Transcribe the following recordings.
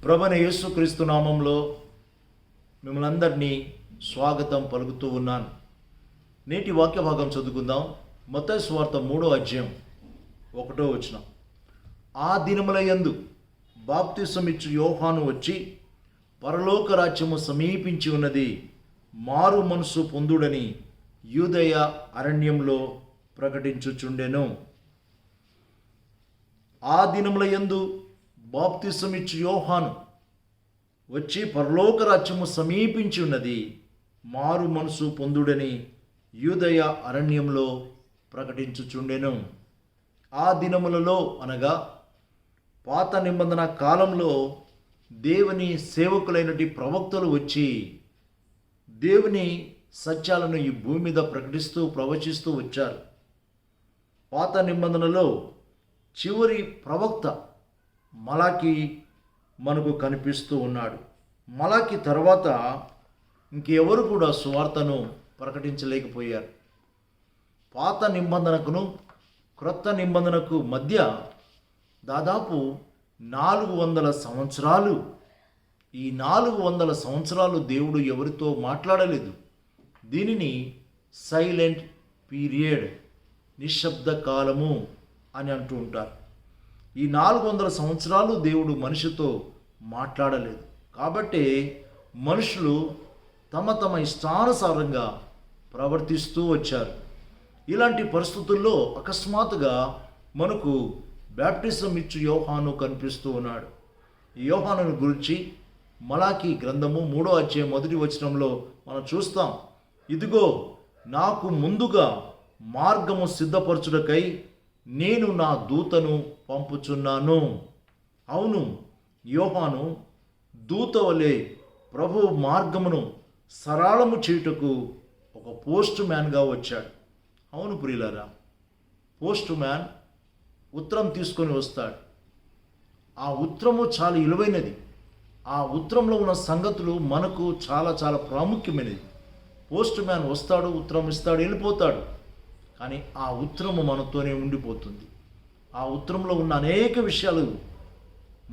ప్రభువైన యేసుక్రీస్తు నామంలో మిమ్మల్ని అందరినీ స్వాగతం పలుకుతూ ఉన్నాను. నేటి వాక్య భాగం చదువుకుందాం. మత్తయి సువార్త 3వ అధ్యాయం 1వ వచనం. ఆ దినములయందు బాప్తిసమిచ్చు యోహాను వచ్చి, పరలోక రాజ్యము సమీపించి ఉన్నది, మారు మనసు పొందుడని యూదయ అరణ్యంలో ప్రకటించుచుండెను. ఆ దినములయందు బాప్తిసమిచ్చు యోహాను వచ్చి, పరలోక రాజ్యము సమీపించి ఉన్నది, మారు మనసు పొందుడని యూదయ అరణ్యంలో ప్రకటించుచుండెను. ఆ దినములలో అనగా పాత నిబంధన కాలంలో దేవుని సేవకులైనటి ప్రవక్తలు వచ్చి దేవుని సత్యాలను ఈ భూమి మీద ప్రకటిస్తూ ప్రవచిస్తూ వచ్చారు. పాత నిబంధనలో చివరి ప్రవక్త మలాకి మనకు కనిపిస్తూ ఉన్నాడు. మలాకి తర్వాత ఇంకెవరు కూడా సువార్తను ప్రకటించలేకపోయారు. పాత నిబంధనకును క్రొత్త నిబంధనకు మధ్య దాదాపు 400 సంవత్సరాలు. ఈ 400 సంవత్సరాలు దేవుడు ఎవరితో మాట్లాడలేదు. దీనిని సైలెంట్ పీరియడ్, నిశ్శబ్ద కాలము అని అంటూ ఉంటారు. ఈ 400 సంవత్సరాలు దేవుడు మనిషితో మాట్లాడలేదు. కాబట్టి మనుషులు తమ తమ ఇష్టానుసారంగా ప్రవర్తిస్తూ వచ్చారు. ఇలాంటి పరిస్థితుల్లో అకస్మాత్తుగా మనకు బాప్టిజం ఇచ్చు యోహాను కనిపిస్తూ ఉన్నాడు. ఈ యోహానుని గురించి మలాకి గ్రంథము 3వ అధ్యాయం 1వ వచనంలో మనం చూస్తాం. ఇదిగో, నాకు ముందుగా మార్గము సిద్ధపరచుటకై నేను నా దూతను పంపుచున్నాను. అవును, యోహాను దూత వలె ప్రభు మార్గమును సరళము చేయుటకు ఒక పోస్ట్ మ్యాన్గా వచ్చాడు. అవును ప్రియులారా, పోస్ట్ మ్యాన్ ఉత్తరం తీసుకొని వస్తాడు. ఆ ఉత్తరము చాలా విలువైనది. ఆ ఉత్తరంలో ఉన్న సంగతులు మనకు చాలా చాలా ప్రాముఖ్యమైనది. పోస్ట్ మ్యాన్ వస్తాడు, ఉత్తరం ఇస్తాడు, వెళ్ళిపోతాడు. కానీ ఆ ఉత్తరము మనతోనే ఉండిపోతుంది. ఆ ఉత్తరంలో ఉన్న అనేక విషయాలు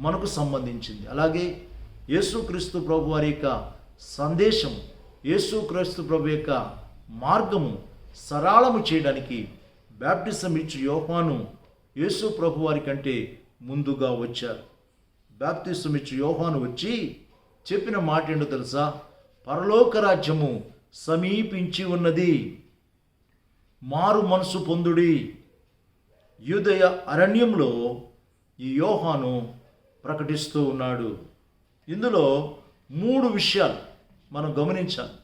మనకు సంబంధించింది. అలాగే యేసుక్రీస్తు ప్రభు వారి యొక్క సందేశం, యేసుక్రీస్తు ప్రభు యొక్క మార్గము సరళము చేయడానికి బాప్టిజం ఇచ్చు యోహాను యేసు ప్రభు వారి కంటే ముందుగా వచ్చారు. బాప్టిజం ఇచ్చు యోహాను వచ్చి చెప్పిన మాట ఏంటో తెలుసా? పరలోక రాజ్యము సమీపించి ఉన్నది, మారు మనసు పొందుడి. యూదయ అరణ్యంలో ఈ యోహాను ప్రకటిస్తూ ఉన్నాడు. ఇందులో 3 విషయాలు మనం గమనించాలి.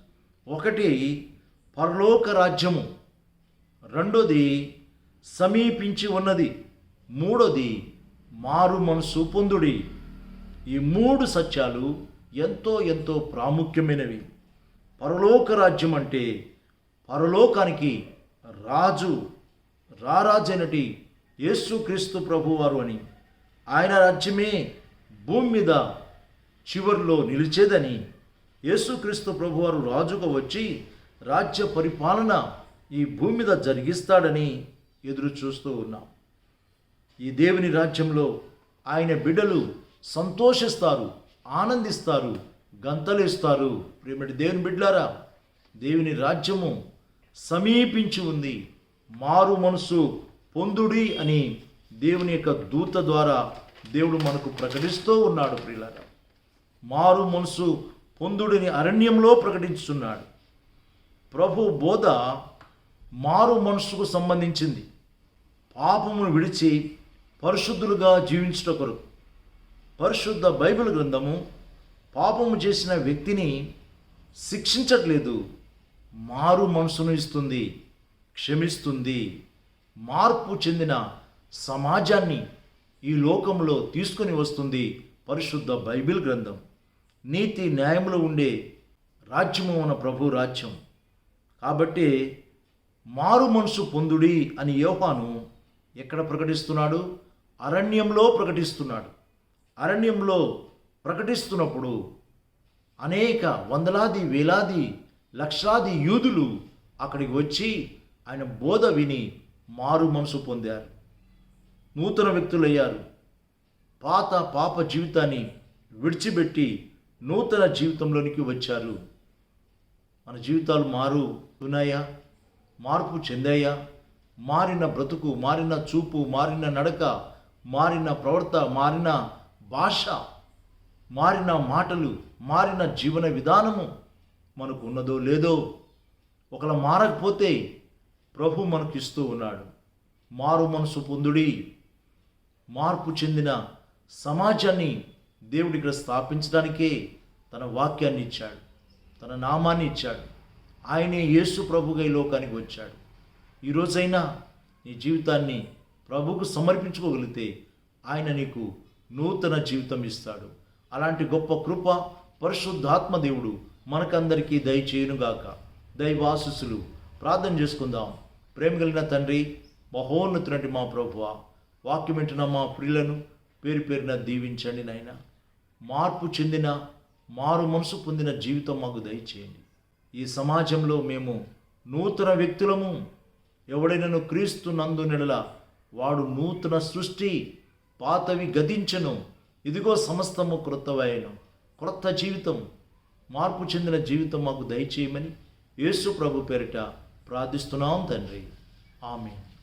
ఒకటి పరలోక రాజ్యము, రెండోది సమీపించి ఉన్నది, మూడోది మారు మనసు పొందుడి. ఈ 3 సత్యాలు ఎంతో ఎంతో ప్రాముఖ్యమైనవి. పరలోక రాజ్యం అంటే పరలోకానికి రాజు, రారాజైనటి యేసుక్రీస్తు ప్రభువారు అని, ఆయన రాజ్యమే భూమి మీద చివరిలో నిలిచేదని, యేసుక్రీస్తు ప్రభువారు రాజుగా వచ్చి రాజ్య పరిపాలన ఈ భూమి మీద జరిగిస్తాడని ఎదురు చూస్తూ ఉన్నాం. ఈ దేవుని రాజ్యంలో ఆయన బిడ్డలు సంతోషిస్తారు, ఆనందిస్తారు, గంతలేస్తారు. ప్రియమైన దేవుని బిడ్డలారా, దేవుని రాజ్యము సమీపించి ఉంది, మారు మనసు పొందుడి అని దేవుని యొక్క దూత ద్వారా దేవుడు మనకు ప్రకటిస్తూ ఉన్నాడు. ప్రియులారా, మారు మనసు పొందుడిని అరణ్యంలో ప్రకటించుతున్నాడు. ప్రభు బోధ మారు మనసుకు సంబంధించింది. పాపమును విడిచి పరిశుద్ధులుగా జీవించుట కొరకు. పరిశుద్ధ బైబిల్ గ్రంథము పాపము చేసిన వ్యక్తిని శిక్షించట్లేదు, మారు మనసును ఇస్తుంది, క్షమిస్తుంది. మార్పు చెందిన సమాజాన్ని ఈ లోకంలో తీసుకొని వస్తుంది పరిశుద్ధ బైబిల్ గ్రంథం. నీతి న్యాయములో ఉండే రాజ్యము మన ప్రభు రాజ్యం. కాబట్టి మారు మనసు పొందుడి అని యోహాను ఎక్కడ ప్రకటిస్తున్నాడు? అరణ్యంలో ప్రకటిస్తున్నాడు. అరణ్యంలో ప్రకటిస్తున్నప్పుడు అనేక వందలాది, వేలాది, లక్షలాది యూదులు అక్కడికి వచ్చి ఆయన బోధ విని మారు మనసు పొందారు, నూతన వ్యక్తులయ్యారు. పాత పాప జీవితాన్ని విడిచిపెట్టి నూతన జీవితంలోనికి వచ్చారు. మన జీవితాలు మారుతున్నాయా? మార్పు చెందాయా? మారిన బ్రతుకు, మారిన చూపు, మారిన నడక, మారిన ప్రవర్త, మారిన భాష, మారిన మాటలు, మారిన జీవన విధానము మనకు ఉన్నదో లేదో? ఒకవేళ మారకపోతే ప్రభు మనకు ఇస్తూ ఉన్నాడు. మారు మనసు పొందుడి. మార్పు చెందిన సమాజాన్ని దేవుడు ఇక్కడ స్థాపించడానికే తన వాక్యాన్ని ఇచ్చాడు, తన నామాన్ని ఇచ్చాడు. ఆయనే యేసు ప్రభుగా ఈ లోకానికి వచ్చాడు. ఈరోజైనా నీ జీవితాన్ని ప్రభుకు సమర్పించుకోగలిగితే ఆయన నీకు నూతన జీవితం ఇస్తాడు. అలాంటి గొప్ప కృప పరిశుద్ధాత్మ దేవుడు మనకందరికీ దయచేయునుగాక. దైవాశీస్సులు. ప్రార్థన చేసుకుందాం. ప్రేమ కలిగిన తండ్రి, మహోన్నతునటి మా ప్రభువా, వాక్యం వింటున్న మా ప్రియులను పేరు పేరున దీవించండి నాయనా. మార్పు చెందిన, మారు మనసు పొందిన జీవితం మాకు దయచేయండి. ఈ సమాజంలో మేము నూతన వ్యక్తులము. ఎవడైనను క్రీస్తు నందు నెడల వాడు నూతన సృష్టి, పాతవి గతించెను, ఇదిగో సమస్తము క్రొత్తవైన. క్రొత్త జీవితం, మార్పు చెందిన జీవితం మాకు దయచేయమని యేసు ప్రభు పేరిట ప్రార్థిస్తున్నాం తండ్రి. ఆమేన్.